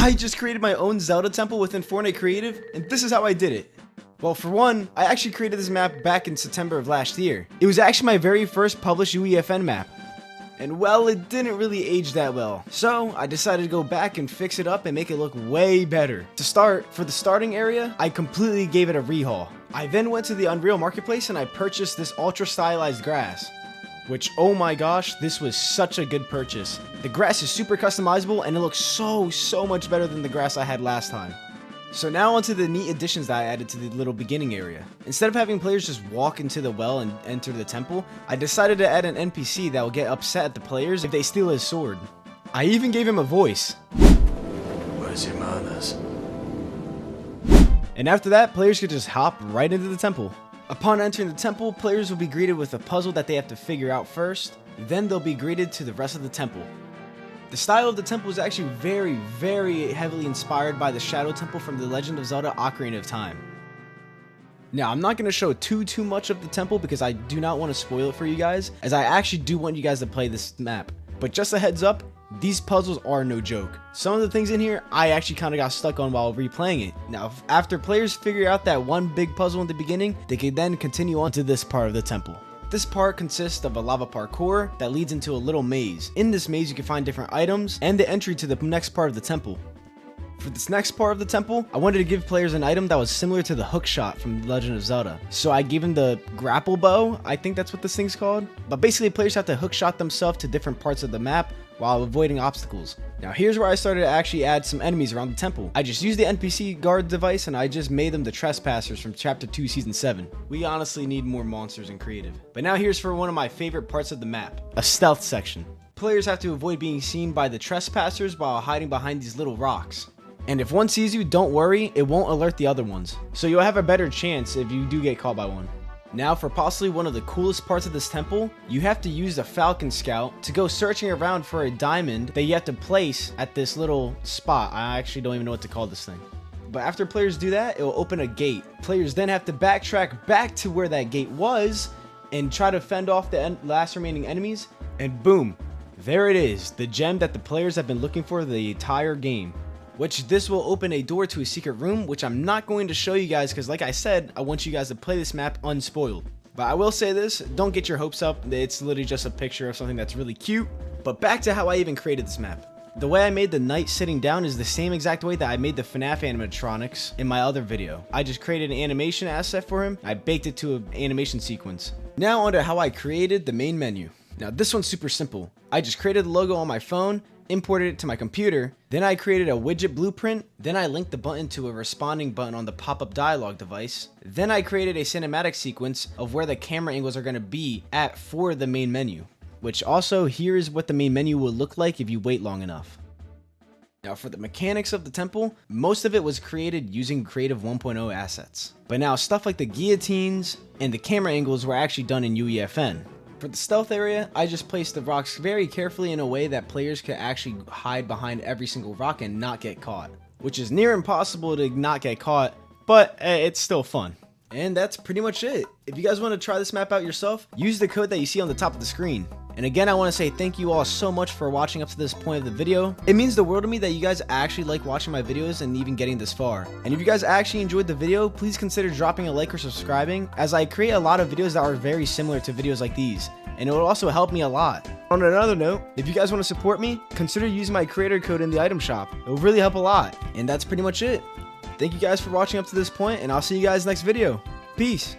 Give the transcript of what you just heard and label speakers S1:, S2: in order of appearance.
S1: I just created my own Zelda temple within Fortnite Creative, and this is how I did it. Well, for one, I actually created this map back in September of last year. It was actually my very first published UEFN map. And well, it didn't really age that well. So I decided to go back and fix it up and make it look way better. To start, for the starting area, I completely gave it a rehaul. I then went to the Unreal Marketplace and I purchased this ultra stylized grass. Which, oh my gosh, this was such a good purchase. The grass is super customizable and it looks so much better than the grass I had last time. So now onto the neat additions that I added to the little beginning area. Instead of having players just walk into the well and enter the temple, I decided to add an NPC that will get upset at the players if they steal his sword. I even gave him a voice.
S2: Where's your manners?
S1: And after that, players could just hop right into the temple. Upon entering the temple, players will be greeted with a puzzle that they have to figure out first, then they'll be greeted to the rest of the temple. The style of the temple is actually very heavily inspired by the Shadow Temple from The Legend of Zelda: Ocarina of Time. Now, I'm not going to show too much of the temple because I do not want to spoil it for you guys, as I actually do want you guys to play this map. But just a heads up, these puzzles are no joke. Some of the things in here, I actually kind of got stuck on while replaying it. Now, after players figure out that one big puzzle in the beginning, they can then continue on to this part of the temple. This part consists of a lava parkour that leads into a little maze. In this maze, you can find different items and the entry to the next part of the temple. For this next part of the temple, I wanted to give players an item that was similar to the hook shot from The Legend of Zelda. So I gave them the grapple bow, I think that's what this thing's called. But basically, players have to hook shot themselves to different parts of the map while avoiding obstacles. Now here's where I started to actually add some enemies around the temple. I just used the NPC guard device and I just made them the trespassers from chapter 2 season 7. We honestly need more monsters in creative. But now here's for one of my favorite parts of the map, a stealth section. Players have to avoid being seen by the trespassers while hiding behind these little rocks. And if one sees you, don't worry, it won't alert the other ones. So you'll have a better chance if you do get caught by one. Now for possibly one of the coolest parts of this temple, you have to use the Falcon Scout to go searching around for a diamond that you have to place at this little spot. I actually don't even know what to call this thing. But after players do that, it will open a gate. Players then have to backtrack back to where that gate was and try to fend off the last remaining enemies. And boom, there it is, the gem that the players have been looking for the entire game. Which this will open a door to a secret room, which I'm not going to show you guys because like I said, I want you guys to play this map unspoiled. But I will say this, don't get your hopes up, it's literally just a picture of something that's really cute. But back to how I even created this map. The way I made the knight sitting down is the same exact way that I made the FNAF animatronics in my other video. I just created an animation asset for him, I baked it to an animation sequence. Now onto how I created the main menu. Now this one's super simple. I just created the logo on my phone, imported it to my computer, then I created a widget blueprint, then I linked the button to a responding button on the pop-up dialog device, then I created a cinematic sequence of where the camera angles are going to be at for the main menu, which also here's what the main menu will look like if you wait long enough. Now for the mechanics of the temple, most of it was created using Creative 1.0 assets, but now stuff like the guillotines and the camera angles were actually done in UEFN. For the stealth area, I just placed the rocks very carefully in a way that players could actually hide behind every single rock and not get caught. Which is near impossible to not get caught, but it's still fun. And that's pretty much it. If you guys want to try this map out yourself, use the code that you see on the top of the screen. And again, I want to say thank you all so much for watching up to this point of the video. It means the world to me that you guys actually like watching my videos and even getting this far. And if you guys actually enjoyed the video, please consider dropping a like or subscribing, as I create a lot of videos that are very similar to videos like these. And it will also help me a lot. On another note, if you guys want to support me, consider using my creator code in the item shop. It will really help a lot. And that's pretty much it. Thank you guys for watching up to this point, and I'll see you guys next video. Peace.